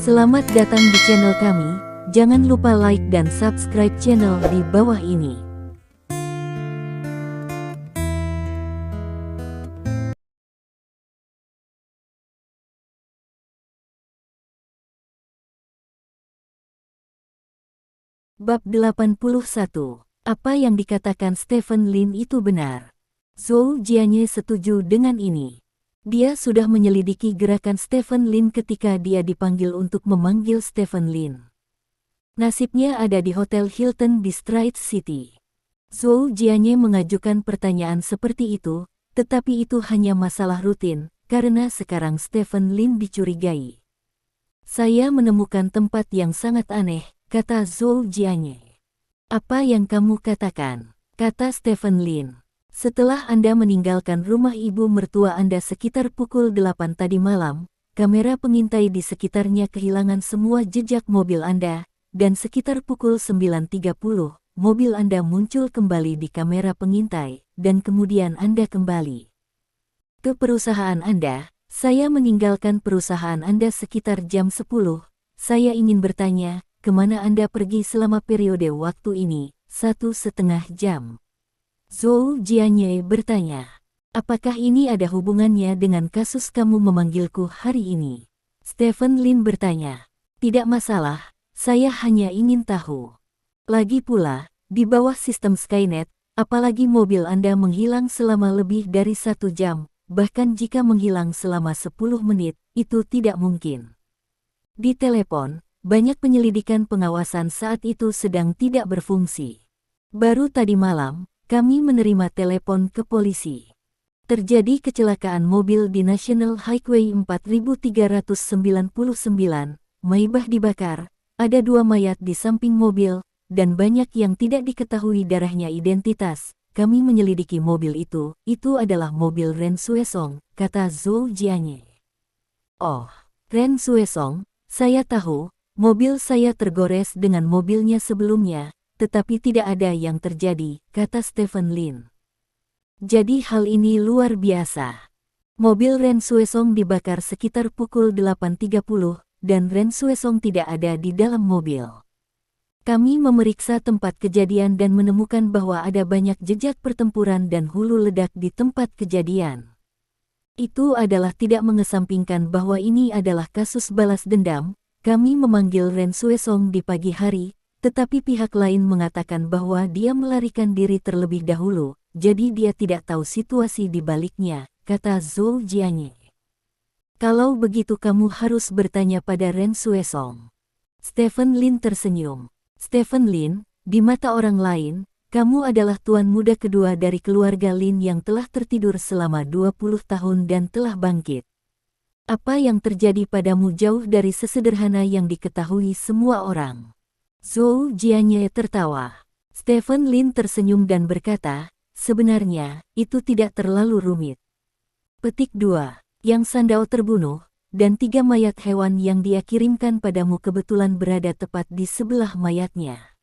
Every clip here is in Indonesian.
Selamat datang di channel kami, jangan lupa like dan subscribe channel di bawah ini. Bab 81. Apa yang dikatakan Stephen Lin itu benar. Zhou Jianye setuju dengan ini. Dia sudah menyelidiki gerakan Stephen Lin ketika dia dipanggil untuk memanggil Stephen Lin. Nasibnya ada di Hotel Hilton di Straits City. Zhou Jianye mengajukan pertanyaan seperti itu, tetapi itu hanya masalah rutin, karena sekarang Stephen Lin dicurigai. Saya menemukan tempat yang sangat aneh, kata Zhou Jianye. Apa yang kamu katakan? Kata Stephen Lin. Setelah Anda meninggalkan rumah ibu mertua Anda sekitar pukul 8 tadi malam, kamera pengintai di sekitarnya kehilangan semua jejak mobil Anda, dan sekitar pukul 9.30, mobil Anda muncul kembali di kamera pengintai, dan kemudian Anda kembali ke perusahaan Anda. Saya meninggalkan perusahaan Anda sekitar jam 10. Saya ingin bertanya, kemana Anda pergi selama periode waktu ini, 1,5 jam? Zhou Jianye bertanya. Apakah ini ada hubungannya dengan kasus kamu memanggilku hari ini? Stephen Lin bertanya. Tidak masalah, saya hanya ingin tahu. Lagi pula, di bawah sistem Skynet, apalagi mobil Anda menghilang selama lebih dari 1 jam, bahkan jika menghilang selama 10 menit, itu tidak mungkin. Di telepon, banyak penyelidikan pengawasan saat itu sedang tidak berfungsi. Baru tadi malam, kami menerima telepon ke polisi. Terjadi kecelakaan mobil di National Highway 4399, Maybach dibakar, ada 2 mayat di samping mobil, dan banyak yang tidak diketahui darahnya identitas. Kami menyelidiki mobil itu adalah mobil Ren Xuesong, kata Zhou Jianye. Oh, Ren Xuesong, saya tahu, mobil saya tergores dengan mobilnya sebelumnya, tetapi tidak ada yang terjadi, kata Stephen Lin. Jadi hal ini luar biasa. Mobil Ren Xuesong dibakar sekitar pukul 8.30, dan Ren Xuesong tidak ada di dalam mobil. Kami memeriksa tempat kejadian dan menemukan bahwa ada banyak jejak pertempuran dan hulu ledak di tempat kejadian. Itu adalah tidak mengesampingkan bahwa ini adalah kasus balas dendam. Kami memanggil Ren Xuesong di pagi hari, tetapi pihak lain mengatakan bahwa dia melarikan diri terlebih dahulu, jadi dia tidak tahu situasi di baliknya, kata Zhou Jianye. Kalau begitu kamu harus bertanya pada Ren Xuesong. Stephen Lin tersenyum. Stephen Lin, di mata orang lain, kamu adalah tuan muda kedua dari keluarga Lin yang telah tertidur selama 20 tahun dan telah bangkit. Apa yang terjadi padamu jauh dari sesederhana yang diketahui semua orang. Zhou Jianye tertawa. Stephen Lin tersenyum dan berkata, sebenarnya, itu tidak terlalu rumit. Petik 2. Yang Sandao terbunuh, dan 3 mayat hewan yang dia kirimkan padamu kebetulan berada tepat di sebelah mayatnya.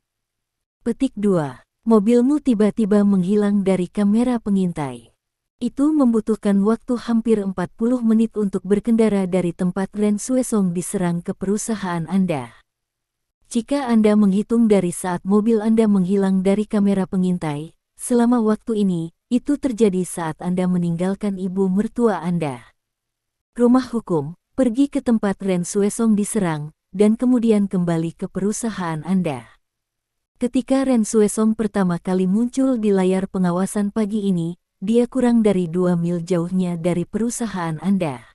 Petik 2. Mobilmu tiba-tiba menghilang dari kamera pengintai. Itu membutuhkan waktu hampir 40 menit untuk berkendara dari tempat Ren Xuesong diserang ke perusahaan Anda. Jika Anda menghitung dari saat mobil Anda menghilang dari kamera pengintai, selama waktu ini, itu terjadi saat Anda meninggalkan ibu mertua Anda. Rumah hukum, pergi ke tempat Ren Xuesong diserang, dan kemudian kembali ke perusahaan Anda. Ketika Ren Xuesong pertama kali muncul di layar pengawasan pagi ini, dia kurang dari 2 mil jauhnya dari perusahaan Anda.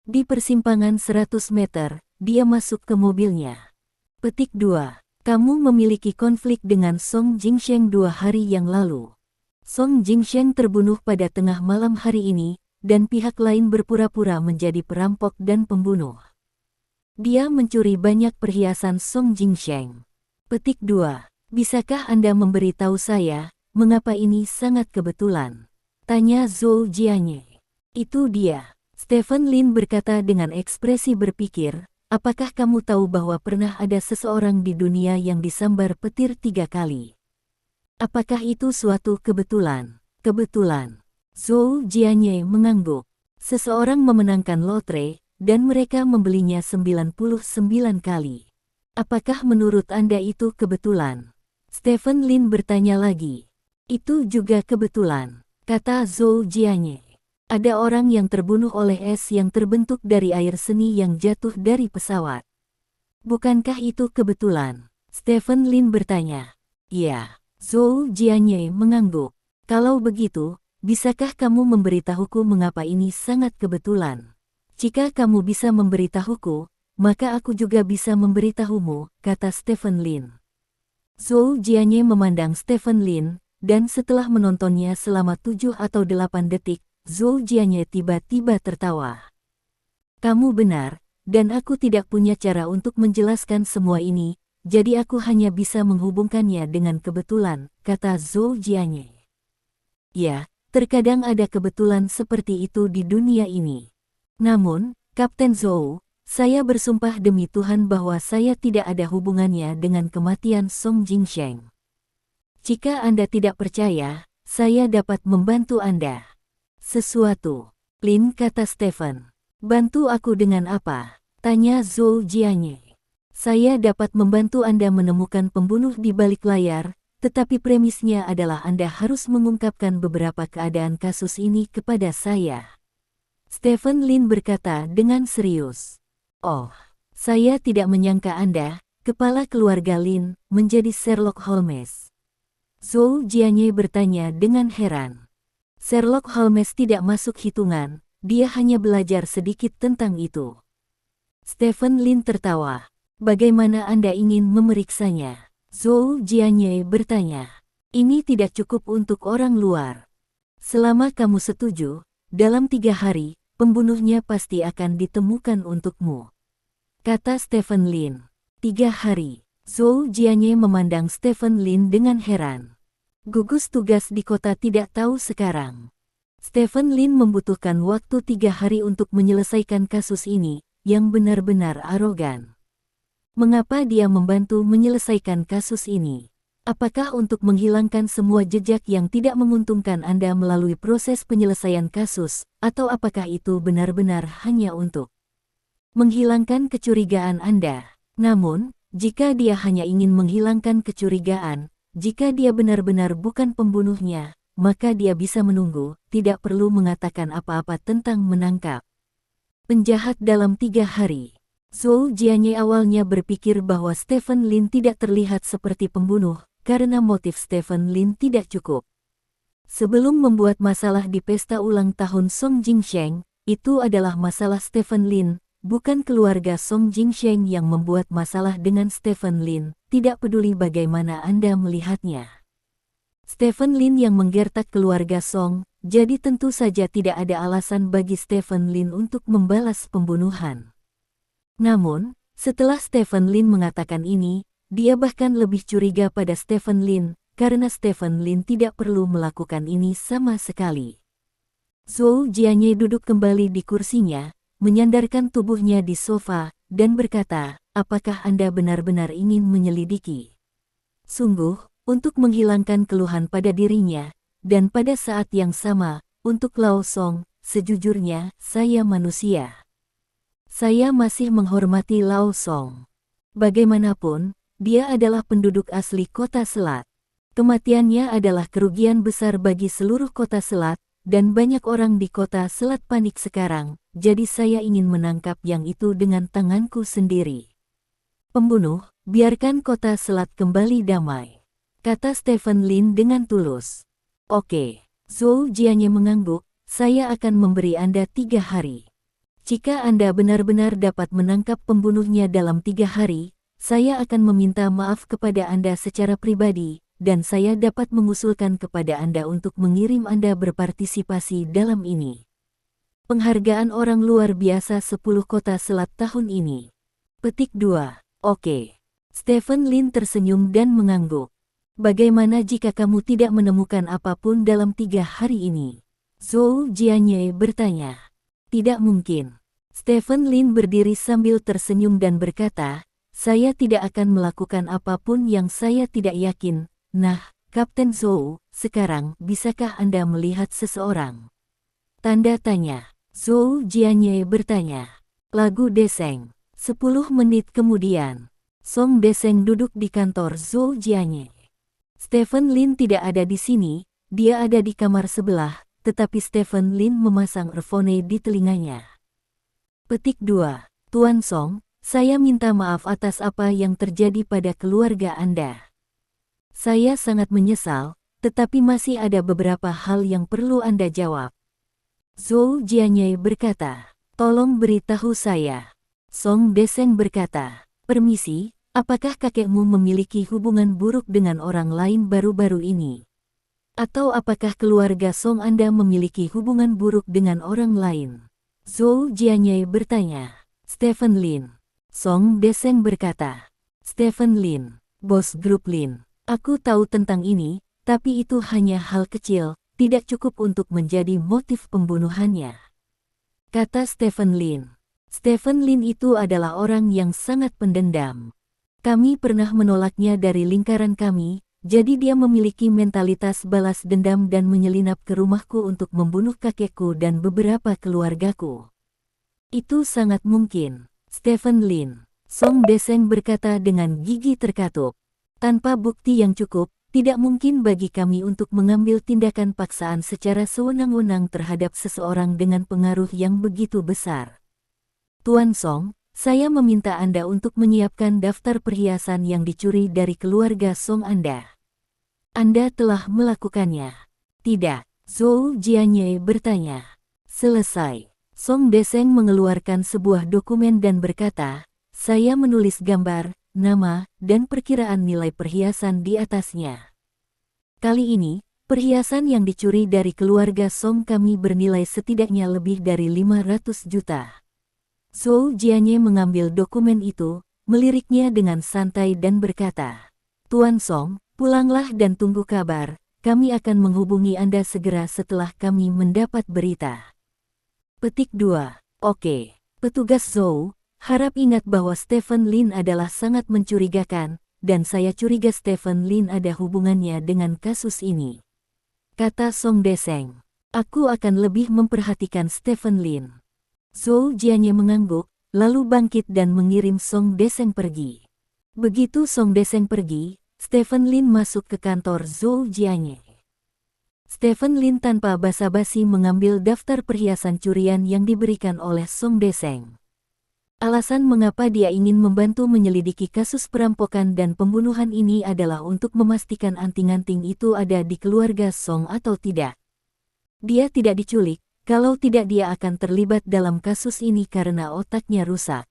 Di persimpangan 100 meter, dia masuk ke mobilnya. Petik 2. Kamu memiliki konflik dengan Song Jingsheng 2 hari yang lalu. Song Jingsheng terbunuh pada tengah malam hari ini, dan pihak lain berpura-pura menjadi perampok dan pembunuh. Dia mencuri banyak perhiasan Song Jingsheng. Petik 2. Bisakah Anda memberitahu saya, mengapa ini sangat kebetulan? Tanya Zhou Jianye. Itu dia. Stephen Lin berkata dengan ekspresi berpikir, apakah kamu tahu bahwa pernah ada seseorang di dunia yang disambar petir 3 kali? Apakah itu suatu kebetulan? Kebetulan. Zhou Jianye mengangguk. Seseorang memenangkan lotre, dan mereka membelinya 99 kali. Apakah menurut Anda itu kebetulan? Stephen Lin bertanya lagi. Itu juga kebetulan, kata Zhou Jianye. Ada orang yang terbunuh oleh es yang terbentuk dari air seni yang jatuh dari pesawat. Bukankah itu kebetulan? Stephen Lin bertanya. Ya, Zhou Jianye mengangguk. Kalau begitu, bisakah kamu memberitahuku mengapa ini sangat kebetulan? Jika kamu bisa memberitahuku, maka aku juga bisa memberitahumu, kata Stephen Lin. Zhou Jianye memandang Stephen Lin, dan setelah menontonnya selama 7 atau 8 detik, Zhou Jianye tiba-tiba tertawa. Kamu benar, dan aku tidak punya cara untuk menjelaskan semua ini, jadi aku hanya bisa menghubungkannya dengan kebetulan, kata Zhou Jianye. Ya, terkadang ada kebetulan seperti itu di dunia ini. Namun, Kapten Zhou, saya bersumpah demi Tuhan bahwa saya tidak ada hubungannya dengan kematian Song Jingsheng. Jika Anda tidak percaya, saya dapat membantu Anda. Sesuatu. Lin, kata Stephen. Bantu aku dengan apa? Tanya Zhou Jianye. Saya dapat membantu Anda menemukan pembunuh di balik layar, tetapi premisnya adalah Anda harus mengungkapkan beberapa keadaan kasus ini kepada saya. Stephen Lin berkata dengan serius. Oh, saya tidak menyangka Anda, kepala keluarga Lin, menjadi Sherlock Holmes. Zhou Jianye bertanya dengan heran. Sherlock Holmes tidak masuk hitungan, dia hanya belajar sedikit tentang itu. Stephen Lin tertawa. Bagaimana Anda ingin memeriksanya? Zhou Jianye bertanya. Ini tidak cukup untuk orang luar. Selama kamu setuju, dalam 3 hari, pembunuhnya pasti akan ditemukan untukmu. Kata Stephen Lin. 3 hari. Zhou Jianye memandang Stephen Lin dengan heran. Gugus tugas di kota tidak tahu sekarang. Stephen Lin membutuhkan waktu 3 hari untuk menyelesaikan kasus ini, yang benar-benar arogan. Mengapa dia membantu menyelesaikan kasus ini? Apakah untuk menghilangkan semua jejak yang tidak menguntungkan Anda melalui proses penyelesaian kasus, atau apakah itu benar-benar hanya untuk menghilangkan kecurigaan Anda? Namun, jika dia hanya ingin menghilangkan kecurigaan, jika dia benar-benar bukan pembunuhnya, maka dia bisa menunggu, tidak perlu mengatakan apa-apa tentang menangkap penjahat dalam 3 hari. Zhou Jianye awalnya berpikir bahwa Stephen Lin tidak terlihat seperti pembunuh, karena motif Stephen Lin tidak cukup. Sebelum membuat masalah di pesta ulang tahun Song Jingsheng, itu adalah masalah Stephen Lin, bukan keluarga Song Jingsheng yang membuat masalah dengan Stephen Lin, tidak peduli bagaimana Anda melihatnya. Stephen Lin yang menggertak keluarga Song, jadi tentu saja tidak ada alasan bagi Stephen Lin untuk membalas pembunuhan. Namun, setelah Stephen Lin mengatakan ini, dia bahkan lebih curiga pada Stephen Lin, karena Stephen Lin tidak perlu melakukan ini sama sekali. Zhou Jianye duduk kembali di kursinya, menyandarkan tubuhnya di sofa, dan berkata, apakah Anda benar-benar ingin menyelidiki? Sungguh, untuk menghilangkan keluhan pada dirinya, dan pada saat yang sama, untuk Lao Song, sejujurnya, saya manusia. Saya masih menghormati Lao Song. Bagaimanapun, dia adalah penduduk asli kota Selat. Kematiannya adalah kerugian besar bagi seluruh kota Selat, dan banyak orang di kota Selat panik sekarang, jadi saya ingin menangkap yang itu dengan tanganku sendiri. Pembunuh, biarkan kota Selat kembali damai, kata Stephen Lin dengan tulus. Oke, Zhou Jianye mengangguk, saya akan memberi Anda 3 hari. Jika Anda benar-benar dapat menangkap pembunuhnya dalam 3 hari, saya akan meminta maaf kepada Anda secara pribadi, dan saya dapat mengusulkan kepada Anda untuk mengirim Anda berpartisipasi dalam ini. Penghargaan orang luar biasa 10 kota Selat tahun ini. Petik 2. Oke. Stephen Lin tersenyum dan mengangguk. Bagaimana jika kamu tidak menemukan apapun dalam 3 hari ini? Zhou Jianye bertanya. Tidak mungkin. Stephen Lin berdiri sambil tersenyum dan berkata, saya tidak akan melakukan apapun yang saya tidak yakin. Nah, Kapten Zhou, sekarang bisakah Anda melihat seseorang? Tanda tanya. Zhou Jianye bertanya. Lagu Deseng. 10 menit kemudian, Song Deseng duduk di kantor Zhou Jianye. Stephen Lin tidak ada di sini, dia ada di kamar sebelah, tetapi Stephen Lin memasang earphone di telinganya. Petik 2. Tuan Song, saya minta maaf atas apa yang terjadi pada keluarga Anda. Saya sangat menyesal, tetapi masih ada beberapa hal yang perlu Anda jawab. Zhou Jianye berkata, tolong beritahu saya. Song Deseng berkata, permisi, apakah kakekmu memiliki hubungan buruk dengan orang lain baru-baru ini? Atau apakah keluarga Song Anda memiliki hubungan buruk dengan orang lain? Zhou Jianye bertanya. Stephen Lin. Song Deseng berkata, Stephen Lin, bos grup Lin. Aku tahu tentang ini, tapi itu hanya hal kecil, tidak cukup untuk menjadi motif pembunuhannya. Kata Stephen Lin. Stephen Lin itu adalah orang yang sangat pendendam. Kami pernah menolaknya dari lingkaran kami, jadi dia memiliki mentalitas balas dendam dan menyelinap ke rumahku untuk membunuh kakekku dan beberapa keluargaku. Itu sangat mungkin, Stephen Lin. Song Deseng berkata dengan gigi terkatup. Tanpa bukti yang cukup, tidak mungkin bagi kami untuk mengambil tindakan paksaan secara sewenang-wenang terhadap seseorang dengan pengaruh yang begitu besar. Tuan Song, saya meminta Anda untuk menyiapkan daftar perhiasan yang dicuri dari keluarga Song Anda. Anda telah melakukannya. Tidak, Zhou Jianye bertanya. Selesai. Song Deseng mengeluarkan sebuah dokumen dan berkata, saya menulis gambar, nama, dan perkiraan nilai perhiasan di atasnya. Kali ini, perhiasan yang dicuri dari keluarga Song kami bernilai setidaknya lebih dari 500 juta. Zhou Jianye mengambil dokumen itu, meliriknya dengan santai dan berkata, Tuan Song, pulanglah dan tunggu kabar, kami akan menghubungi Anda segera setelah kami mendapat berita. Petik 2. Oke. Petugas Zhou, harap ingat bahwa Stephen Lin adalah sangat mencurigakan, dan saya curiga Stephen Lin ada hubungannya dengan kasus ini. Kata Song Deseng. Aku akan lebih memperhatikan Stephen Lin. Zhou Jianye mengangguk, lalu bangkit dan mengirim Song Deseng pergi. Begitu Song Deseng pergi, Stephen Lin masuk ke kantor Zhou Jianye. Stephen Lin tanpa basa-basi mengambil daftar perhiasan curian yang diberikan oleh Song Deseng. Alasan mengapa dia ingin membantu menyelidiki kasus perampokan dan pembunuhan ini adalah untuk memastikan anting-anting itu ada di keluarga Song atau tidak. Dia tidak diculik, kalau tidak dia akan terlibat dalam kasus ini karena otaknya rusak.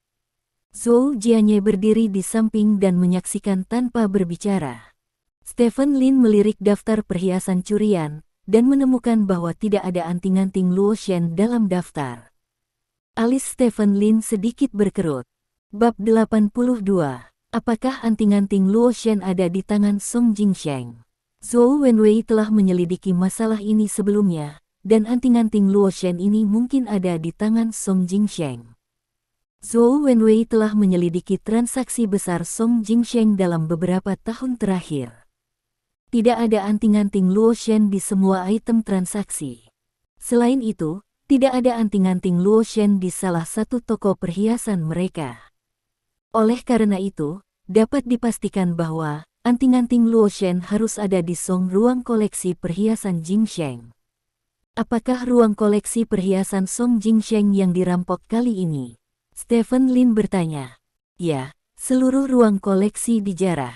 Zhou Jianye berdiri di samping dan menyaksikan tanpa berbicara. Stephen Lin melirik daftar perhiasan curian, dan menemukan bahwa tidak ada anting-anting Luo Shen dalam daftar. Alis Stephen Lin sedikit berkerut. Bab 82. Apakah anting-anting Luo Shen ada di tangan Song Jingsheng? Zhou Wenwei telah menyelidiki masalah ini sebelumnya, dan anting-anting Luo Shen ini mungkin ada di tangan Song Jingsheng. Zhou Wenwei telah menyelidiki transaksi besar Song Jingsheng dalam beberapa tahun terakhir. Tidak ada anting-anting Luo Shen di semua item transaksi. Selain itu, tidak ada anting-anting Luo Shen di salah satu toko perhiasan mereka. Oleh karena itu, dapat dipastikan bahwa anting-anting Luo Shen harus ada di Song ruang koleksi perhiasan Jingsheng. Apakah ruang koleksi perhiasan Song Jingsheng yang dirampok kali ini? Stephen Lin bertanya. Ya, seluruh ruang koleksi dijarah.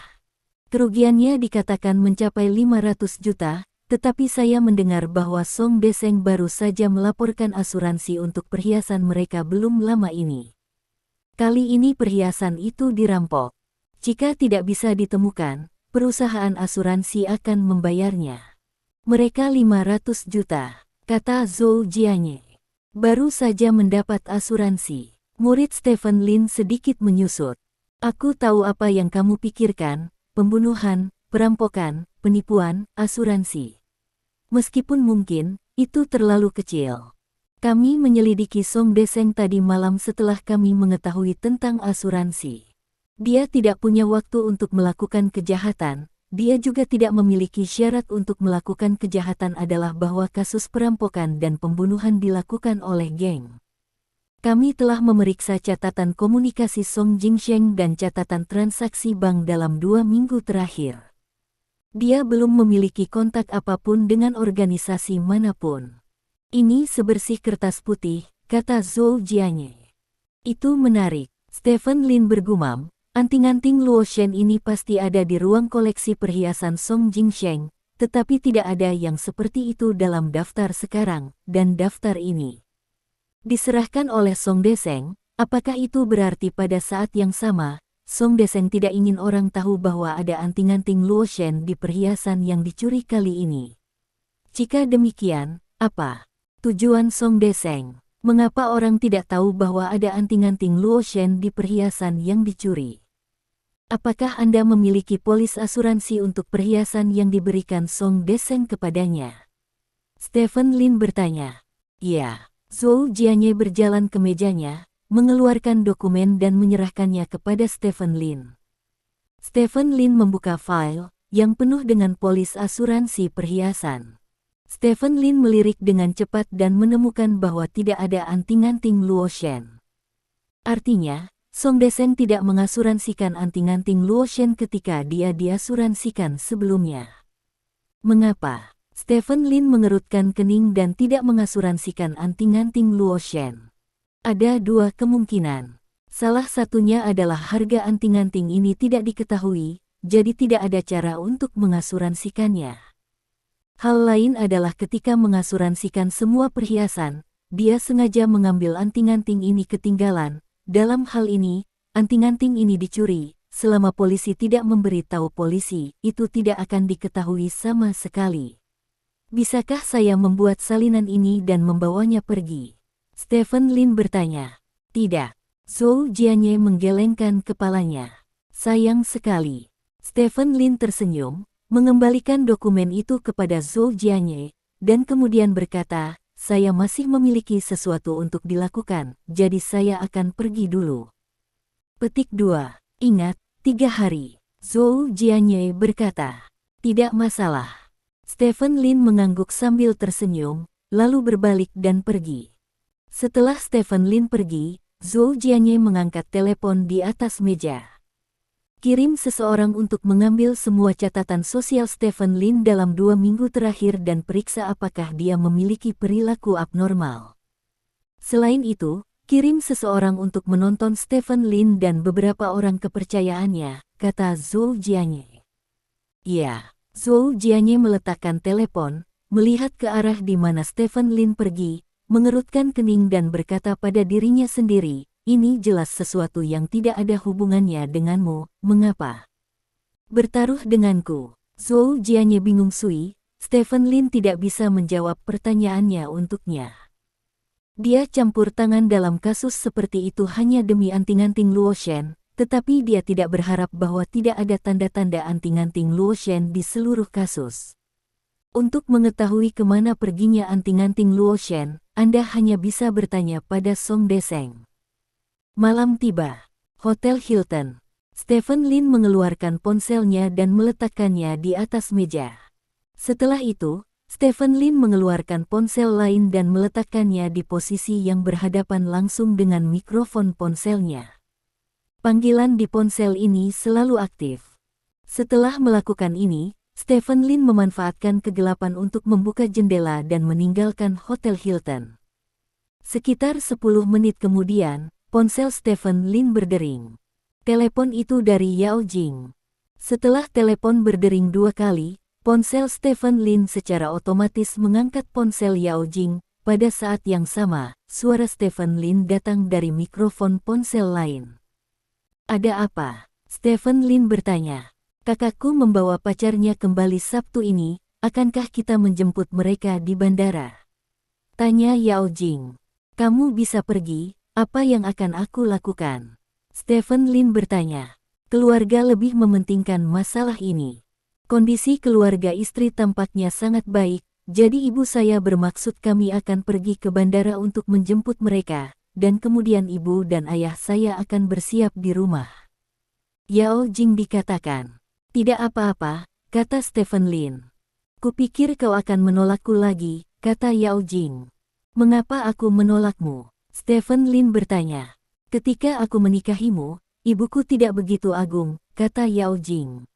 Kerugiannya dikatakan mencapai 500 juta, tetapi saya mendengar bahwa Song Deseng baru saja melaporkan asuransi untuk perhiasan mereka belum lama ini. Kali ini perhiasan itu dirampok. Jika tidak bisa ditemukan, perusahaan asuransi akan membayarnya. Mereka 500 juta. Kata Zhou Jianye. Baru saja mendapat asuransi. Murid Stephen Lin sedikit menyusut. Aku tahu apa yang kamu pikirkan, pembunuhan, perampokan, penipuan, asuransi. Meskipun mungkin, itu terlalu kecil. Kami menyelidiki Song Deseng tadi malam setelah kami mengetahui tentang asuransi. Dia tidak punya waktu untuk melakukan kejahatan. Dia juga tidak memiliki syarat untuk melakukan kejahatan adalah bahwa kasus perampokan dan pembunuhan dilakukan oleh geng. Kami telah memeriksa catatan komunikasi Song Jingsheng dan catatan transaksi bank dalam 2 minggu terakhir. Dia belum memiliki kontak apapun dengan organisasi manapun. Ini sebersih kertas putih, kata Zhou Jianye. Itu menarik. Stephen Lin bergumam, anting-anting Luo Shen ini pasti ada di ruang koleksi perhiasan Song Jingsheng, tetapi tidak ada yang seperti itu dalam daftar sekarang, dan daftar ini diserahkan oleh Song Deseng. Apakah itu berarti pada saat yang sama, Song Deseng tidak ingin orang tahu bahwa ada anting-anting Luo Shen di perhiasan yang dicuri kali ini? Jika demikian, apa tujuan Song Deseng? Mengapa orang tidak tahu bahwa ada anting-anting Luo Shen di perhiasan yang dicuri? Apakah Anda memiliki polis asuransi untuk perhiasan yang diberikan Song Deseng kepadanya? Stephen Lin bertanya. Ya. Zhou Jianye berjalan ke mejanya, mengeluarkan dokumen dan menyerahkannya kepada Stephen Lin. Stephen Lin membuka file yang penuh dengan polis asuransi perhiasan. Stephen Lin melirik dengan cepat dan menemukan bahwa tidak ada anting-anting Luo Shen. Artinya, Song Deseng tidak mengasuransikan anting-anting Luo Shen ketika dia diasuransikan sebelumnya. Mengapa? Stephen Lin mengerutkan kening dan tidak mengasuransikan anting-anting Luo Shen. Ada 2 kemungkinan. Salah satunya adalah harga anting-anting ini tidak diketahui, jadi tidak ada cara untuk mengasuransikannya. Hal lain adalah ketika mengasuransikan semua perhiasan, dia sengaja mengambil anting-anting ini ketinggalan. Dalam hal ini, anting-anting ini dicuri. Selama polisi tidak memberitahu polisi, itu tidak akan diketahui sama sekali. Bisakah saya membuat salinan ini dan membawanya pergi? Stephen Lin bertanya. Tidak. Zhou Jianye menggelengkan kepalanya. Sayang sekali. Stephen Lin tersenyum, mengembalikan dokumen itu kepada Zhou Jianye, dan kemudian berkata, saya masih memiliki sesuatu untuk dilakukan, jadi saya akan pergi dulu. Petik 2. Ingat, 3 hari. Zhou Jianye berkata. Tidak masalah. Stephen Lin mengangguk sambil tersenyum, lalu berbalik dan pergi. Setelah Stephen Lin pergi, Zhou Jianye mengangkat telepon di atas meja. Kirim seseorang untuk mengambil semua catatan sosial Stephen Lin dalam 2 minggu terakhir dan periksa apakah dia memiliki perilaku abnormal. Selain itu, kirim seseorang untuk menonton Stephen Lin dan beberapa orang kepercayaannya, kata Zhou Jianye. Ya. Zhou Jianye meletakkan telepon, melihat ke arah di mana Stephen Lin pergi, mengerutkan kening dan berkata pada dirinya sendiri, ini jelas sesuatu yang tidak ada hubungannya denganmu, mengapa bertaruh denganku? Zhou Jianye bingung sui, Stephen Lin tidak bisa menjawab pertanyaannya untuknya. Dia campur tangan dalam kasus seperti itu hanya demi anting-anting Luo Shen. Tetapi dia tidak berharap bahwa tidak ada tanda-tanda anting-anting Luo Shen di seluruh kasus. Untuk mengetahui kemana perginya anting-anting Luo Shen, Anda hanya bisa bertanya pada Song Deseng. Malam tiba. Hotel Hilton. Stephen Lin mengeluarkan ponselnya dan meletakkannya di atas meja. Setelah itu, Stephen Lin mengeluarkan ponsel lain dan meletakkannya di posisi yang berhadapan langsung dengan mikrofon ponselnya. Panggilan di ponsel ini selalu aktif. Setelah melakukan ini, Stephen Lin memanfaatkan kegelapan untuk membuka jendela dan meninggalkan Hotel Hilton. Sekitar 10 menit kemudian, ponsel Stephen Lin berdering. Telepon itu dari Yao Jing. Setelah telepon berdering 2 kali, ponsel Stephen Lin secara otomatis mengangkat ponsel Yao Jing. Pada saat yang sama, suara Stephen Lin datang dari mikrofon ponsel lain. Ada apa? Stephen Lin bertanya. Kakakku membawa pacarnya kembali Sabtu ini, akankah kita menjemput mereka di bandara? Tanya Yao Jing. Kamu bisa pergi, apa yang akan aku lakukan? Stephen Lin bertanya. Keluarga lebih mementingkan masalah ini. Kondisi keluarga istri tampaknya sangat baik, jadi ibu saya bermaksud kami akan pergi ke bandara untuk menjemput mereka. Dan kemudian ibu dan ayah saya akan bersiap di rumah. Yao Jing dikatakan. Tidak apa-apa, kata Stephen Lin. Kupikir kau akan menolakku lagi, kata Yao Jing. Mengapa aku menolakmu? Stephen Lin bertanya. Ketika aku menikahimu, ibuku tidak begitu agung, kata Yao Jing.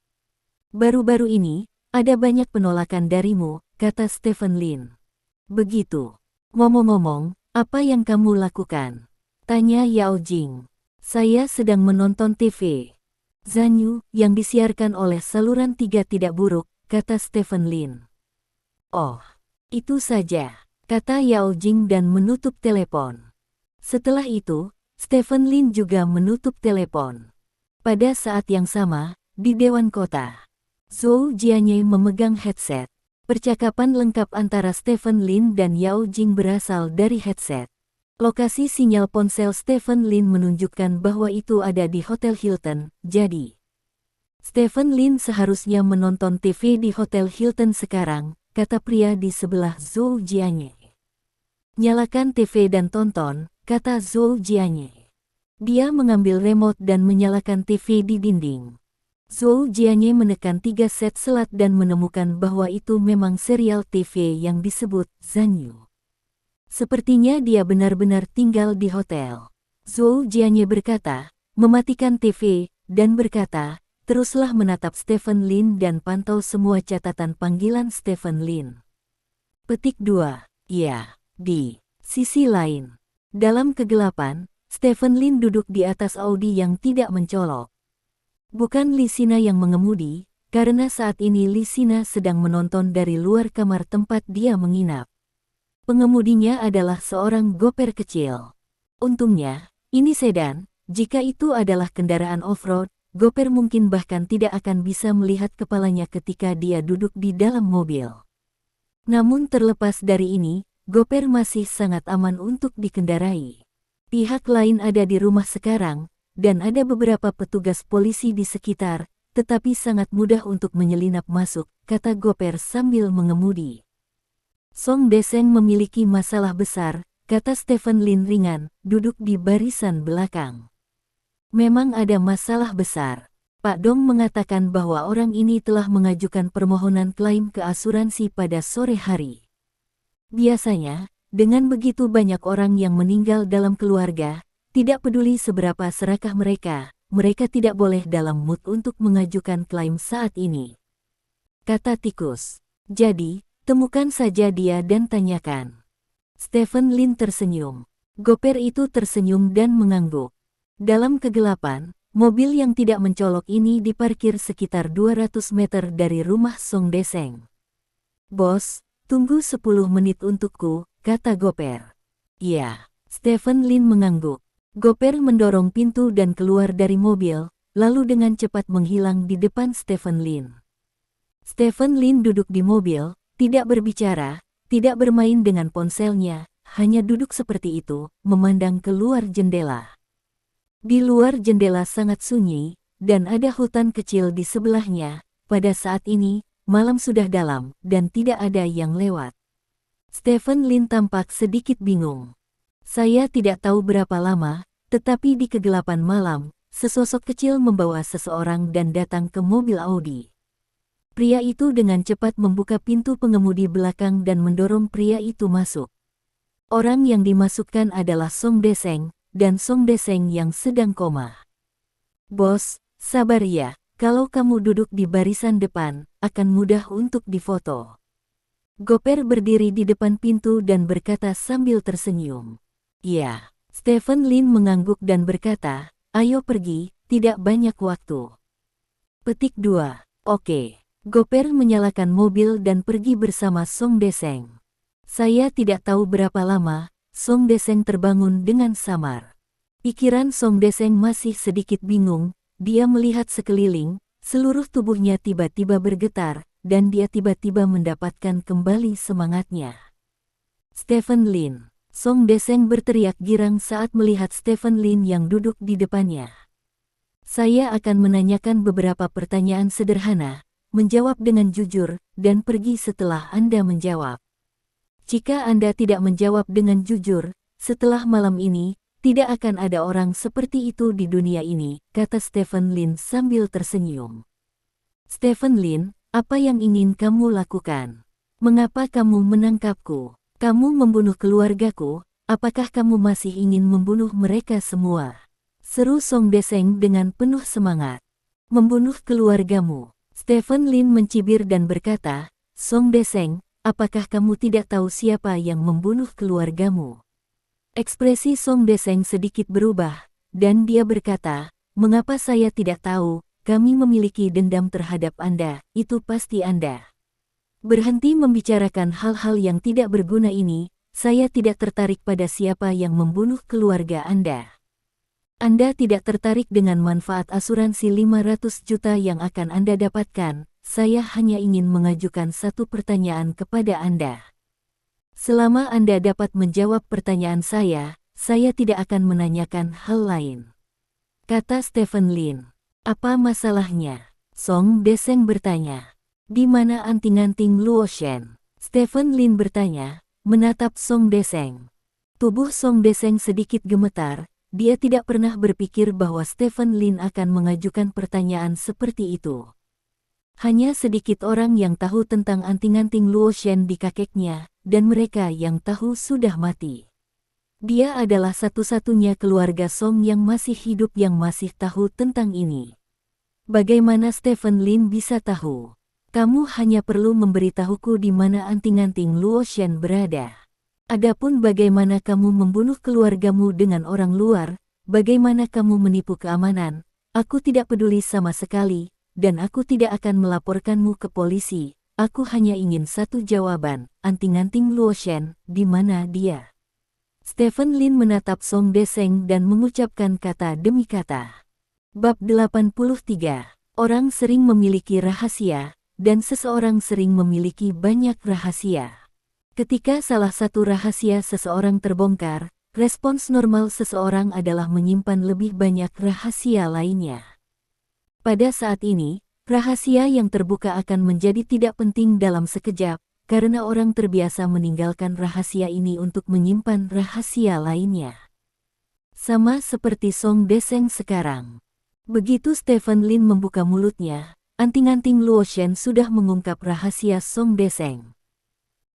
Baru-baru ini, ada banyak penolakan darimu, kata Stephen Lin. Begitu. Ngomong-ngomong, apa yang kamu lakukan? Tanya Yao Jing. Saya sedang menonton TV. Zanyu, yang disiarkan oleh saluran 3 tidak buruk, kata Stephen Lin. Oh, itu saja, kata Yao Jing dan menutup telepon. Setelah itu, Stephen Lin juga menutup telepon. Pada saat yang sama, di Dewan Kota, Zhou Jianye memegang headset. Percakapan lengkap antara Stephen Lin dan Yao Jing berasal dari headset. Lokasi sinyal ponsel Stephen Lin menunjukkan bahwa itu ada di Hotel Hilton, jadi Stephen Lin seharusnya menonton TV di Hotel Hilton sekarang, kata pria di sebelah Zhou Jianye. Nyalakan TV dan tonton, kata Zhou Jianye. Dia mengambil remote dan menyalakan TV di dinding. Zhou Jianye menekan 3 set selat dan menemukan bahwa itu memang serial TV yang disebut Zanyu. Sepertinya dia benar-benar tinggal di hotel. Zhou Jianye berkata, mematikan TV, dan berkata, teruslah menatap Stephen Lin dan pantau semua catatan panggilan Stephen Lin. Petik 2. Ya. Di sisi lain, dalam kegelapan, Stephen Lin duduk di atas Audi yang tidak mencolok. Bukan Lisina yang mengemudi, karena saat ini Lisina sedang menonton dari luar kamar tempat dia menginap. Pengemudinya adalah seorang goper kecil. Untungnya, ini sedan, jika itu adalah kendaraan off-road, goper mungkin bahkan tidak akan bisa melihat kepalanya ketika dia duduk di dalam mobil. Namun terlepas dari ini, goper masih sangat aman untuk dikendarai. Pihak lain ada di rumah sekarang, dan ada beberapa petugas polisi di sekitar, tetapi sangat mudah untuk menyelinap masuk, kata goper sambil mengemudi. Song Deseng memiliki masalah besar, kata Stephen Lin ringan, duduk di barisan belakang. Memang ada masalah besar. Pak Dong mengatakan bahwa orang ini telah mengajukan permohonan klaim ke asuransi pada sore hari. Biasanya, dengan begitu banyak orang yang meninggal dalam keluarga, tidak peduli seberapa serakah mereka tidak boleh dalam mood untuk mengajukan klaim saat ini. Kata tikus. Jadi, temukan saja dia dan tanyakan. Stephen Lin tersenyum. Goper itu tersenyum dan mengangguk. Dalam kegelapan, mobil yang tidak mencolok ini diparkir sekitar 200 meter dari rumah Song Deseng. Bos, tunggu 10 menit untukku, kata goper. Iya, Stephen Lin mengangguk. Goper mendorong pintu dan keluar dari mobil, lalu dengan cepat menghilang di depan Stephen Lin. Stephen Lin duduk di mobil, tidak berbicara, tidak bermain dengan ponselnya, hanya duduk seperti itu, memandang keluar jendela. Di luar jendela sangat sunyi, dan ada hutan kecil di sebelahnya. Pada saat ini, malam sudah dalam, dan tidak ada yang lewat. Stephen Lin tampak sedikit bingung. Saya tidak tahu berapa lama, tetapi di kegelapan malam, sesosok kecil membawa seseorang dan datang ke mobil Audi. Pria itu dengan cepat membuka pintu pengemudi belakang dan mendorong pria itu masuk. Orang yang dimasukkan adalah Song Deseng, dan Song Deseng yang sedang koma. Bos, sabar ya. Kalau kamu duduk di barisan depan, akan mudah untuk difoto. Goper berdiri di depan pintu dan berkata sambil tersenyum. Ya, Stephen Lin mengangguk dan berkata, ayo pergi, tidak banyak waktu. Petik 2. Oke. Goper menyalakan mobil dan pergi bersama Song Deseng. Saya tidak tahu berapa lama, Song Deseng terbangun dengan samar. Pikiran Song Deseng masih sedikit bingung. Dia melihat sekeliling, seluruh tubuhnya tiba-tiba bergetar, dan dia tiba-tiba mendapatkan kembali semangatnya. Stephen Lin. Song Deseng berteriak girang saat melihat Stephen Lin yang duduk di depannya. Saya akan menanyakan beberapa pertanyaan sederhana, menjawab dengan jujur, dan pergi setelah Anda menjawab. Jika Anda tidak menjawab dengan jujur, setelah malam ini, tidak akan ada orang seperti itu di dunia ini, kata Stephen Lin sambil tersenyum. Stephen Lin, apa yang ingin kamu lakukan? Mengapa kamu menangkapku? Kamu membunuh keluargaku, apakah kamu masih ingin membunuh mereka semua? Seru Song Deseng dengan penuh semangat. Membunuh keluargamu. Stephen Lin mencibir dan berkata, Song Deseng, apakah kamu tidak tahu siapa yang membunuh keluargamu? Ekspresi Song Deseng sedikit berubah, dan dia berkata, mengapa saya tidak tahu, kami memiliki dendam terhadap Anda, itu pasti Anda. Berhenti membicarakan hal-hal yang tidak berguna ini, saya tidak tertarik pada siapa yang membunuh keluarga Anda. Anda tidak tertarik dengan manfaat asuransi 500 juta yang akan Anda dapatkan, saya hanya ingin mengajukan satu pertanyaan kepada Anda. Selama Anda dapat menjawab pertanyaan saya tidak akan menanyakan hal lain. Kata Stephen Lin. Apa masalahnya? Song Deseng bertanya. Di mana anting-anting Luo Shen? Stephen Lin bertanya, menatap Song Deseng. Tubuh Song Deseng sedikit gemetar. Dia tidak pernah berpikir bahwa Stephen Lin akan mengajukan pertanyaan seperti itu. Hanya sedikit orang yang tahu tentang anting-anting Luo Shen di kakeknya, dan mereka yang tahu sudah mati. Dia adalah satu-satunya keluarga Song yang masih hidup yang masih tahu tentang ini. Bagaimana Stephen Lin bisa tahu? Kamu hanya perlu memberitahuku di mana anting-anting Luo Shen berada. Adapun bagaimana kamu membunuh keluargamu dengan orang luar, bagaimana kamu menipu keamanan, aku tidak peduli sama sekali, dan aku tidak akan melaporkanmu ke polisi. Aku hanya ingin satu jawaban, anting-anting Luo Shen, di mana dia? Stephen Lin menatap Song Deseng dan mengucapkan kata demi kata. Bab 83. Orang sering memiliki rahasia, dan seseorang sering memiliki banyak rahasia. Ketika salah satu rahasia seseorang terbongkar, respons normal seseorang adalah menyimpan lebih banyak rahasia lainnya. Pada saat ini, rahasia yang terbuka akan menjadi tidak penting dalam sekejap, karena orang terbiasa meninggalkan rahasia ini untuk menyimpan rahasia lainnya. Sama seperti Song Deseng sekarang. Begitu Stephen Lin membuka mulutnya, anting-anting Luo Shen sudah mengungkap rahasia Song Deseng.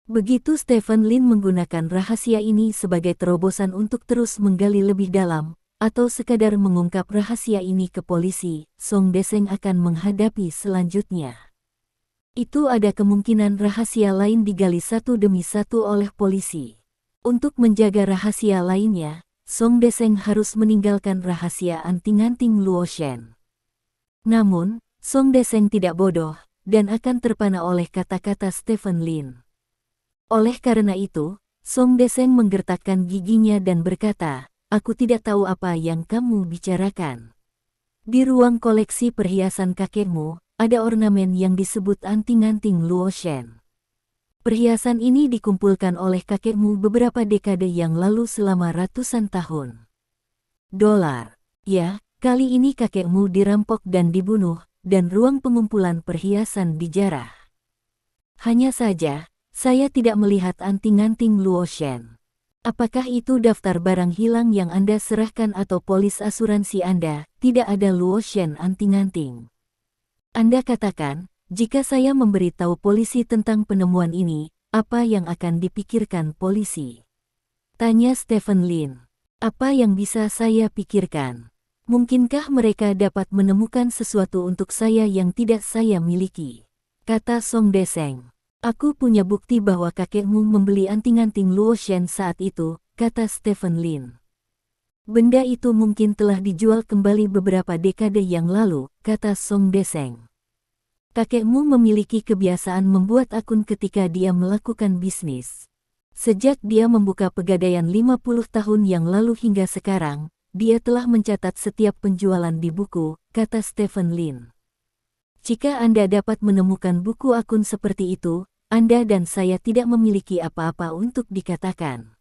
Begitu Stephen Lin menggunakan rahasia ini sebagai terobosan untuk terus menggali lebih dalam, atau sekadar mengungkap rahasia ini ke polisi, Song Deseng akan menghadapi selanjutnya. Itu ada kemungkinan rahasia lain digali satu demi satu oleh polisi. Untuk menjaga rahasia lainnya, Song Deseng harus meninggalkan rahasia anting-anting Luo Shen. Namun, Song Deseng tidak bodoh, dan akan terpana oleh kata-kata Stephen Lin. Oleh karena itu, Song Deseng menggertakkan giginya dan berkata, aku tidak tahu apa yang kamu bicarakan. Di ruang koleksi perhiasan kakekmu, ada ornamen yang disebut anting-anting Luo Shen. Perhiasan ini dikumpulkan oleh kakekmu beberapa dekade yang lalu selama ratusan tahun. Dolar. Ya, kali ini kakekmu dirampok dan dibunuh, dan ruang pengumpulan perhiasan dijarah. Hanya saja, saya tidak melihat anting-anting Luo Shen. Apakah itu daftar barang hilang yang Anda serahkan atau polis asuransi Anda? Tidak ada Luo Shen anting-anting. Anda katakan, jika saya memberitahu polisi tentang penemuan ini, apa yang akan dipikirkan polisi? Tanya Stephen Lin. Apa yang bisa saya pikirkan? Mungkinkah mereka dapat menemukan sesuatu untuk saya yang tidak saya miliki? Kata Song Deseng. Aku punya bukti bahwa kakekmu membeli anting-anting Luo Shen saat itu, kata Stephen Lin. Benda itu mungkin telah dijual kembali beberapa dekade yang lalu, kata Song Deseng. Kakekmu memiliki kebiasaan membuat akun ketika dia melakukan bisnis. Sejak dia membuka pegadaian 50 tahun yang lalu hingga sekarang, dia telah mencatat setiap penjualan di buku, kata Stephen Lin. Jika Anda dapat menemukan buku akun seperti itu, Anda dan saya tidak memiliki apa-apa untuk dikatakan.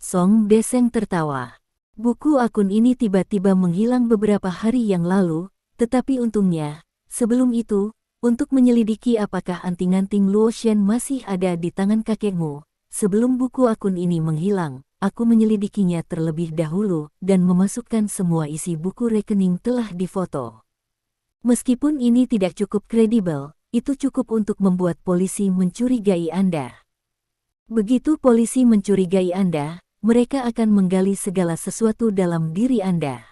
Song Deseng tertawa. Buku akun ini tiba-tiba menghilang beberapa hari yang lalu, tetapi untungnya, sebelum itu, untuk menyelidiki apakah anting-anting Luo Shen masih ada di tangan kakekmu, sebelum buku akun ini menghilang, aku menyelidikinya terlebih dahulu dan memasukkan semua isi buku rekening telah difoto. Meskipun ini tidak cukup kredibel, itu cukup untuk membuat polisi mencurigai Anda. Begitu polisi mencurigai Anda, mereka akan menggali segala sesuatu dalam diri Anda.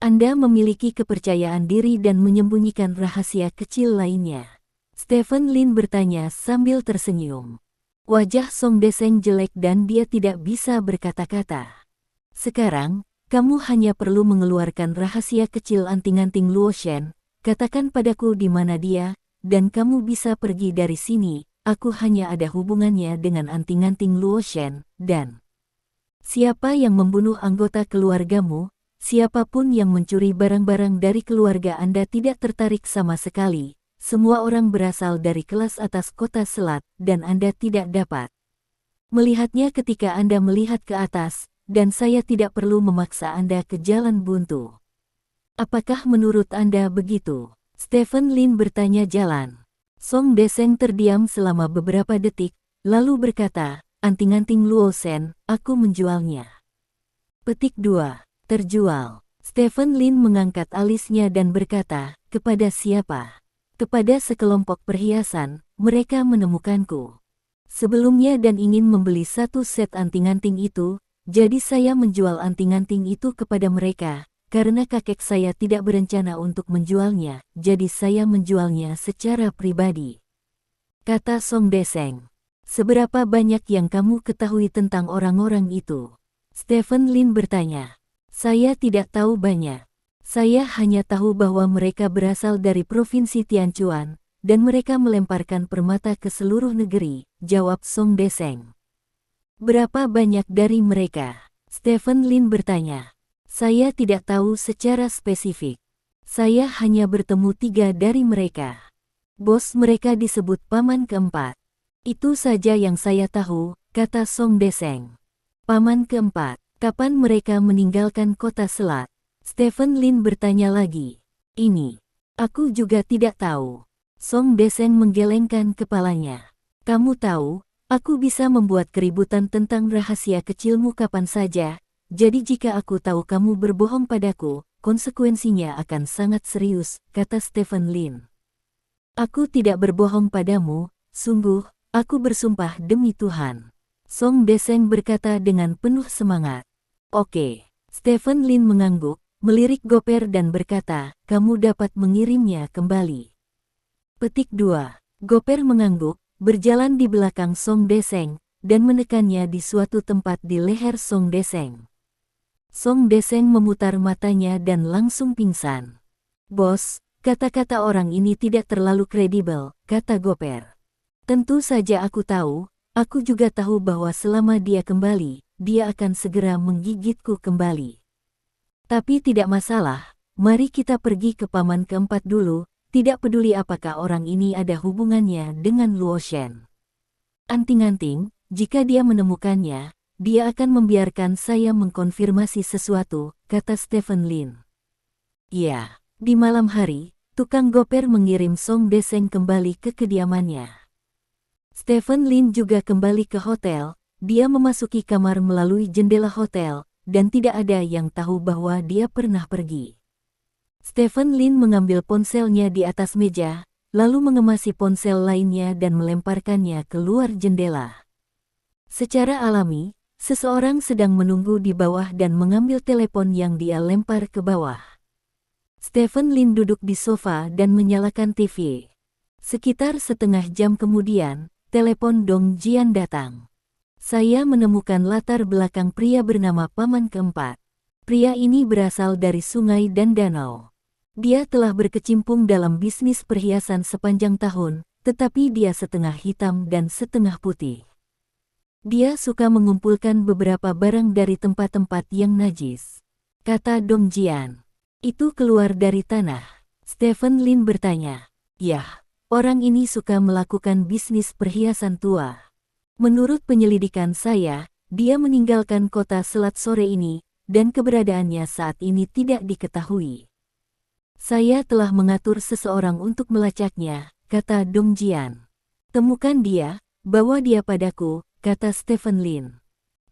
Anda memiliki kepercayaan diri dan menyembunyikan rahasia kecil lainnya. Stephen Lin bertanya sambil tersenyum. Wajah Song Deseng jelek dan dia tidak bisa berkata-kata. Sekarang, kamu hanya perlu mengeluarkan rahasia kecil anting-anting Luo Shen, katakan padaku di mana dia, dan kamu bisa pergi dari sini. Aku hanya ada hubungannya dengan anting-anting Luo Shen, dan siapa yang membunuh anggota keluargamu, siapapun yang mencuri barang-barang dari keluarga Anda tidak tertarik sama sekali. Semua orang berasal dari kelas atas kota Selat, dan Anda tidak dapat melihatnya ketika Anda melihat ke atas, dan saya tidak perlu memaksa Anda ke jalan buntu. Apakah menurut Anda begitu? Stephen Lin bertanya jalan. Song Deseng terdiam selama beberapa detik, lalu berkata, anting-anting Luo Shen, aku menjualnya. Petik 2. Terjual. Stephen Lin mengangkat alisnya dan berkata, kepada siapa? Kepada sekelompok perhiasan, mereka menemukanku sebelumnya dan ingin membeli satu set anting-anting itu, jadi saya menjual anting-anting itu kepada mereka, karena kakek saya tidak berencana untuk menjualnya, jadi saya menjualnya secara pribadi. Kata Song Deseng. Seberapa banyak yang kamu ketahui tentang orang-orang itu? Stephen Lin bertanya. Saya tidak tahu banyak. Saya hanya tahu bahwa mereka berasal dari Provinsi Tianchuan, dan mereka melemparkan permata ke seluruh negeri, jawab Song Deseng. Berapa banyak dari mereka? Stephen Lin bertanya. Saya tidak tahu secara spesifik. Saya hanya bertemu 3 dari mereka. Bos mereka disebut Paman Keempat. Itu saja yang saya tahu, kata Song Deseng. Paman Keempat, kapan mereka meninggalkan kota Selat? Stephen Lin bertanya lagi. Ini, aku juga tidak tahu. Song Deseng menggelengkan kepalanya. Kamu tahu, aku bisa membuat keributan tentang rahasia kecilmu kapan saja, jadi jika aku tahu kamu berbohong padaku, konsekuensinya akan sangat serius, kata Stephen Lin. Aku tidak berbohong padamu, sungguh, aku bersumpah demi Tuhan. Song Deseng berkata dengan penuh semangat. Oke, Stephen Lin mengangguk, melirik Goper dan berkata, kamu dapat mengirimnya kembali. Petik 2. Goper mengangguk, berjalan di belakang Song Deseng, dan menekannya di suatu tempat di leher Song Deseng. Song Deseng memutar matanya dan langsung pingsan. Bos, kata-kata orang ini tidak terlalu kredibel, kata Goper. Tentu saja aku tahu, aku juga tahu bahwa selama dia kembali, dia akan segera menggigitku kembali. Tapi tidak masalah, mari kita pergi ke Paman Keempat dulu, tidak peduli apakah orang ini ada hubungannya dengan Luo Shen. Anting-anting, jika dia menemukannya, dia akan membiarkan saya mengkonfirmasi sesuatu, kata Stephen Lin. Ya, di malam hari, tukang Goper mengirim Song Deseng kembali ke kediamannya. Stephen Lin juga kembali ke hotel, dia memasuki kamar melalui jendela hotel, dan tidak ada yang tahu bahwa dia pernah pergi. Stephen Lin mengambil ponselnya di atas meja, lalu mengemasi ponsel lainnya dan melemparkannya keluar jendela. Secara alami, seseorang sedang menunggu di bawah dan mengambil telepon yang dia lempar ke bawah. Stephen Lin duduk di sofa dan menyalakan TV. Sekitar setengah jam kemudian, telepon Dong Jian datang. Saya menemukan latar belakang pria bernama Paman Keempat. Pria ini berasal dari sungai dan danau. Dia telah berkecimpung dalam bisnis perhiasan sepanjang tahun, tetapi dia setengah hitam dan setengah putih. Dia suka mengumpulkan beberapa barang dari tempat-tempat yang najis. Kata Dong Jian. Itu keluar dari tanah. Stephen Lin bertanya. Yah, orang ini suka melakukan bisnis perhiasan tua. Menurut penyelidikan saya, dia meninggalkan kota Selat sore ini, dan keberadaannya saat ini tidak diketahui. Saya telah mengatur seseorang untuk melacaknya, kata Dong Jian. Temukan dia, bawa dia padaku, kata Stephen Lin.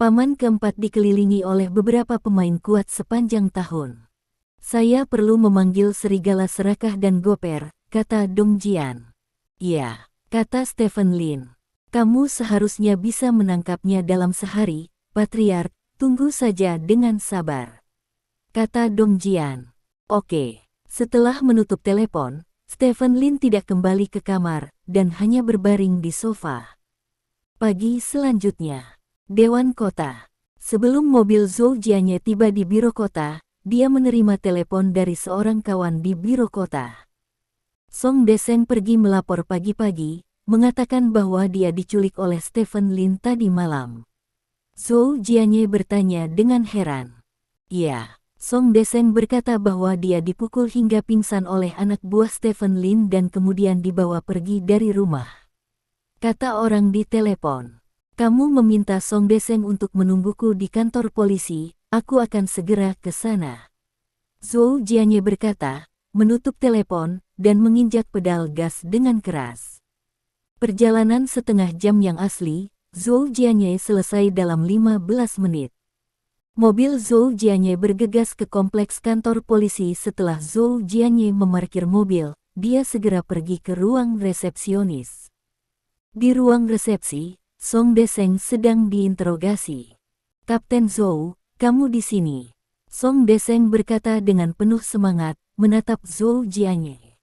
Paman Keempat dikelilingi oleh beberapa pemain kuat sepanjang tahun. Saya perlu memanggil Serigala Serakah dan Goper, kata Dong Jian. Ya, kata Stephen Lin. Kamu seharusnya bisa menangkapnya dalam sehari, Patriark, tunggu saja dengan sabar, kata Dong Jian. Oke. Setelah menutup telepon, Stephen Lin tidak kembali ke kamar dan hanya berbaring di sofa. Pagi selanjutnya, Dewan Kota. Sebelum mobil Zhou Jianye tiba di biro kota, dia menerima telepon dari seorang kawan di biro kota. Song Deseng pergi melapor pagi-pagi, mengatakan bahwa dia diculik oleh Stephen Lin tadi malam. Zhou Jianye bertanya dengan heran. Ya, Song Deseng berkata bahwa dia dipukul hingga pingsan oleh anak buah Stephen Lin dan kemudian dibawa pergi dari rumah. Kata orang di telepon. Kamu meminta Song Deseng untuk menungguku di kantor polisi, aku akan segera ke sana. Zhou Jianye berkata, menutup telepon, dan menginjak pedal gas dengan keras. Perjalanan setengah jam yang asli, Zhou Jianye selesai dalam 15 menit. Mobil Zhou Jianye bergegas ke kompleks kantor polisi. Setelah Zhou Jianye memarkir mobil, dia segera pergi ke ruang resepsionis. Di ruang resepsi, Song Deseng sedang diinterogasi. Kapten Zhou, kamu di sini. Song Deseng berkata dengan penuh semangat, menatap Zhou Jianye.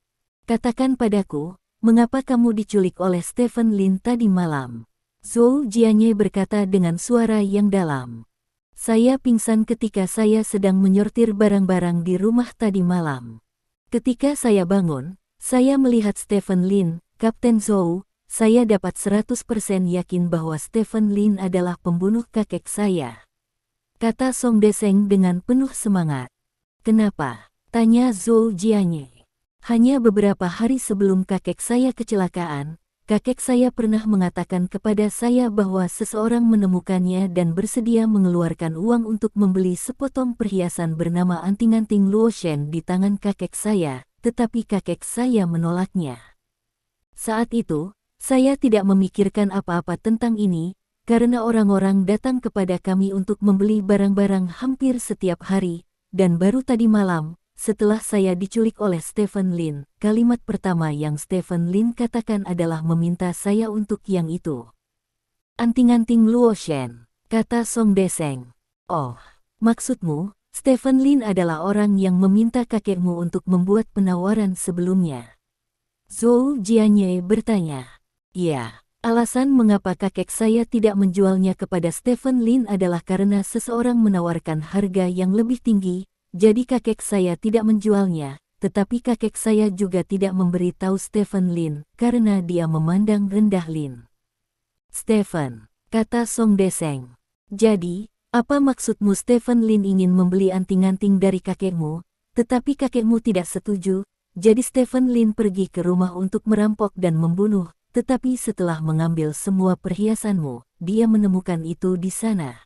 Katakan padaku, mengapa kamu diculik oleh Stephen Lin tadi malam? Zhou Jianye berkata dengan suara yang dalam. Saya pingsan ketika saya sedang menyortir barang-barang di rumah tadi malam. Ketika saya bangun, saya melihat Stephen Lin, Kapten Zhou. Saya dapat 100% yakin bahwa Stephen Lin adalah pembunuh kakek saya, kata Song Deseng dengan penuh semangat. Kenapa? Tanya Zhou Jianye. Hanya beberapa hari sebelum kakek saya kecelakaan, kakek saya pernah mengatakan kepada saya bahwa seseorang menemukannya dan bersedia mengeluarkan uang untuk membeli sepotong perhiasan bernama anting-anting Luoshen di tangan kakek saya, tetapi kakek saya menolaknya. Saat itu, saya tidak memikirkan apa-apa tentang ini, karena orang-orang datang kepada kami untuk membeli barang-barang hampir setiap hari, dan baru tadi malam, setelah saya diculik oleh Stephen Lin, kalimat pertama yang Stephen Lin katakan adalah meminta saya untuk yang itu. Anting-anting Luoshen, kata Song Deseng. Oh, maksudmu, Stephen Lin adalah orang yang meminta kakekmu untuk membuat penawaran sebelumnya? Zhou Jianye bertanya. Ya, alasan mengapa kakek saya tidak menjualnya kepada Stephen Lin adalah karena seseorang menawarkan harga yang lebih tinggi, jadi kakek saya tidak menjualnya, tetapi kakek saya juga tidak memberi tahu Stephen Lin, karena dia memandang rendah Lin. Stephen, kata Song Deseng. Jadi, apa maksudmu Stephen Lin ingin membeli anting-anting dari kakekmu, tetapi kakekmu tidak setuju, jadi Stephen Lin pergi ke rumah untuk merampok dan membunuh. Tetapi setelah mengambil semua perhiasanmu, dia menemukan itu di sana.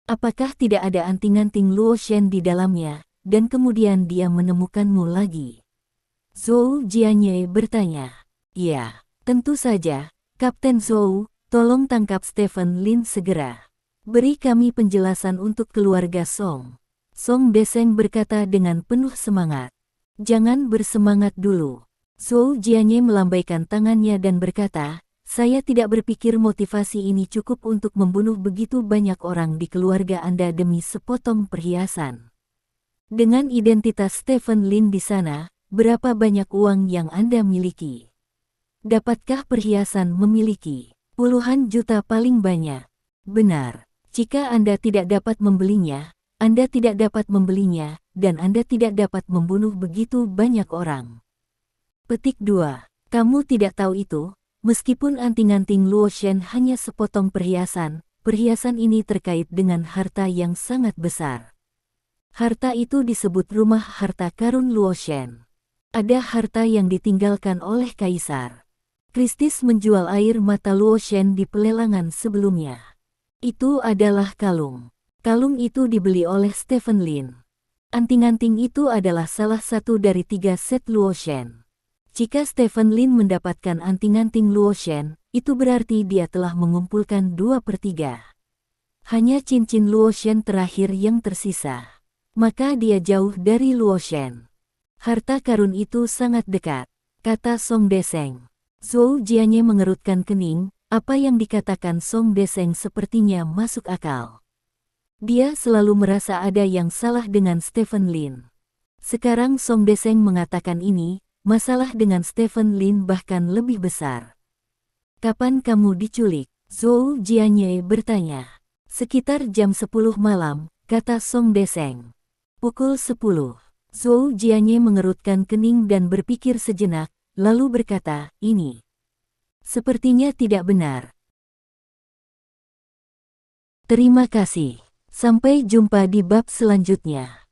Apakah tidak ada anting-anting Luoshen di dalamnya, dan kemudian dia menemukanmu lagi? Zhou Jianye bertanya. Ya, tentu saja, Kapten Zhou, tolong tangkap Stephen Lin segera. Beri kami penjelasan untuk keluarga Song. Song Deseng berkata dengan penuh semangat. Jangan bersemangat dulu. Zhou Jianye melambaikan tangannya dan berkata, saya tidak berpikir motivasi ini cukup untuk membunuh begitu banyak orang di keluarga Anda demi sepotong perhiasan. Dengan identitas Stephen Lin di sana, berapa banyak uang yang Anda miliki? Dapatkah perhiasan memiliki puluhan juta paling banyak? Benar, jika Anda tidak dapat membelinya, Anda tidak dapat membelinya, dan Anda tidak dapat membunuh begitu banyak orang. Petik 2. Kamu tidak tahu itu, meskipun anting-anting Luoshen hanya sepotong perhiasan, perhiasan ini terkait dengan harta yang sangat besar. Harta itu disebut rumah harta karun Luoshen. Ada harta yang ditinggalkan oleh Kaisar Kristis menjual air mata Luoshen di pelelangan sebelumnya. Itu adalah kalung. Kalung itu dibeli oleh Stephen Lin. Anting-anting itu adalah salah satu dari 3 set Luoshen. Jika Stephen Lin mendapatkan anting-anting Luoshen, itu berarti dia telah mengumpulkan 2/3. Hanya cincin Luoshen terakhir yang tersisa. Maka dia jauh dari Luoshen. Harta karun itu sangat dekat, kata Song Deseng. Zhou Jianye mengerutkan kening, Apa yang dikatakan Song Deseng sepertinya masuk akal. Dia selalu merasa ada yang salah dengan Stephen Lin. Sekarang Song Deseng mengatakan ini, masalah dengan Stephen Lin bahkan lebih besar. Kapan kamu diculik? Zhou Jianye bertanya. Sekitar jam 10 malam, kata Song Deseng. Pukul 10. Zhou Jianye mengerutkan kening dan berpikir sejenak, lalu berkata, ini sepertinya tidak benar. Terima kasih. Sampai jumpa di bab selanjutnya.